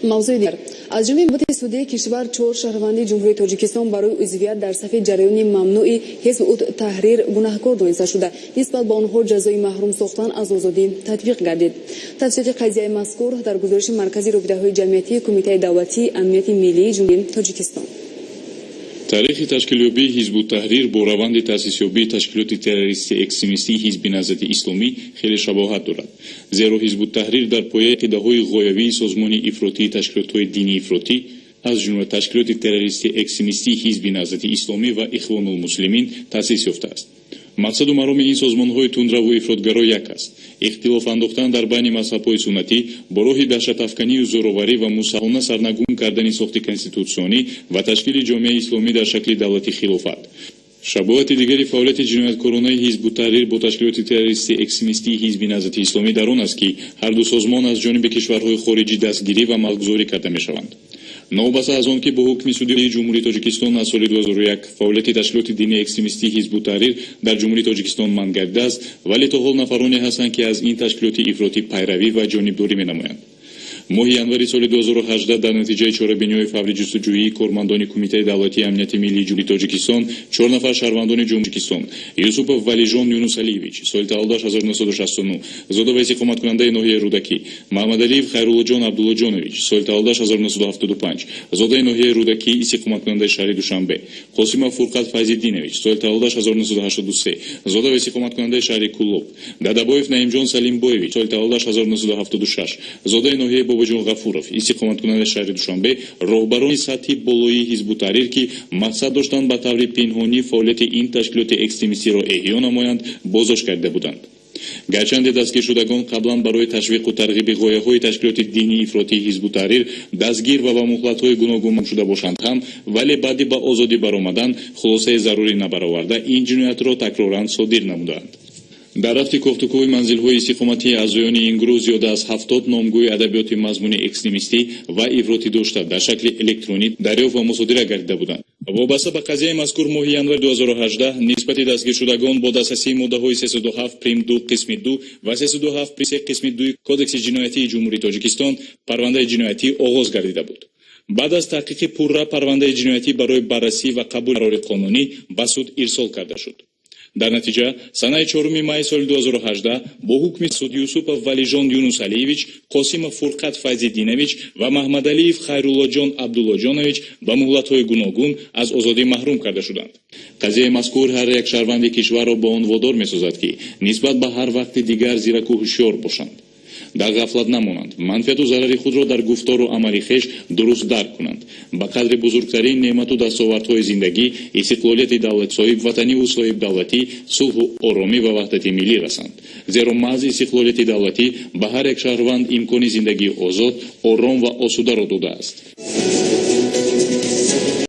موضوع دیگر از جمله امارات سعودی کشور 4 شهروندی جمهوری تاجیکستان برای عضویت در صف جریان ممنوع حزب تحریر گناهکار دانسته شده نسبت به آنها جزای محروم ساختن از آزادی تطبیق گردید. تفصیلات قضیه مذکور در گزارش مرکزی رابطه‌های جمعیتی کمیته دولتی امنیت ملی جمهوری تاجیکستان. تاریخ تشکیلیابی حزب تحریر با روند تأسیسیابی تشکیلات تروریستی اکستریمیستی حزب نهضت اسلامی خیلی شباهت دارد. زیرا حزب تحریر در پایه عقیده‌های غایوی سازمان افراطی تشکیلات‌های دینی افراطی از جمله تشکیلات تروریستی اکستریمیستی حزب نهضت اسلامی و اخوان المسلمین تأسیس یافته است. مقصد و مرام این سازمان‌های تندرو و افراطگرا یک است: اختلاف انداختن در بین مذهب‌های سنتی با راه دهشت‌افکنی و زوروری و مسلحانه سرنگون کردن ساخت کنستیتوسیونی و تشکیل جامعه اسلامی در شکل دولتی خلافت. شباهت دیگری فعالیت جنایتکارانه حزب تحریر با تشکیلات تروریستی اکستریمیستی حزب نهضت اسلامی در آن است که هر دو سازمان از جانب کشورهای خارجی دستگیری و ملک‌گذاری کرده می‌شوند. نوبسته از آن که با حکم سودی جمهوری تاجیکستان از سال 2001 فعالیت تشکیلات دینی اکستریمیستی حزب تحریر در جمهوری تاجیکستان منع گردیده است، ولی تا حال نفرانی هستند که از این تشکیلات افراطی پیروی و جانبداری می‌نمایند. ماه январи سال 2018 در نتیجه چاره‌بینی‌های فوری جستجویی کارمندان کمیته دولتی امنیت ملی جمهوری تاجیکستان 4 نفر شهروندان جمهوری تاجیکستان: یوسوپов ولیجان یونس علیویچ سال تولدش 1969 زاده و اقامت کننده ناحیه رودکی، محمدعلیев خیراللهجان عبداللهجانویچ سال تولدش 1975 زاده ناحیه رودکی اقامت کننده شهر دوشنبه، قاسمov فرقت فیض‌الدینویچ سال تولدش 1983 زاده و اقامت کننده شهر کولوب، دادابویف نعیمجان سلیمبویویچ سال تولدش 1976 زاده ناحیه باباجون غفورов استقامت کننده شهر دوشنبه، راهبران سطحی بالایی حزب تحریر که مقصد داشتند به طور پنهانی فعالیت این تشکیلات اکستریمیستی را احیا نمایند بازداشت کرده بودند. گرچند دستگیر شدگان قبلا برای تشویق و ترغیب غایه‌های تشکیلات دینی افراطی حزب تحریر دستگیر و به مهلت‌های گوناگون شده باشند هم، ولی بعد به آزادی برآمدن خلاصه ضروری نبرآورده این جنایت را تکرارا صادر نمودند. در رفت گفتگوی منزل‌های استقامتی اعضایان این گروه زیاده از 70 نامگوی ادبیات مضمون اکستریمیستی و افراطی داشته در شکل الکترونیک دریافت و مصادره گردیده بودند. وابسته به قضیه مذکور ماه январи 2018 نسبت دستگیر شدگان با دسترسی ماده‌های 327 پریم 2 قسم 2 و 327 پریم 3 قسم 2 کدکس جنایتی جمهوری تاجیکستان پرونده جنایتی آغاز گردیده بود. بعد از تحقیق پررا پرونده جنایتی برای بررسی و قبول قرار قانونی به سود ارسال کرده شد. در نتیجه سنه 4 مای سال 2018 با حکم سود یوسوپov ولیجان یونس علیویچ، قاسمov فرقت فیض‌الدینویچ و محمدعلیев خیراللهجان عبداللهجانویچ به مهلت‌های گوناگون از آزادی محروم کرده شدند. قضیه مذکور هر یک شهروند کشور را به آن وادار می‌سازد که نسبت به هر وقت دیگر زیرک و هوشیار باشند، در غفلت نمانند، منفعت و ضرر خود را در گفتار و عمل خویش درست درک کنند، به قدر بزرگترین نعمت و دستاوردهای زندگی، استقلالیت دولت، صاحب وطنی و صاحب دولتی، صلح و آرامی و وحدت ملی رسند. زیرا محض استقلالیت دولتی به هر یک شهروند امکان زندگی آزاد، آرام و آسوده را داده است.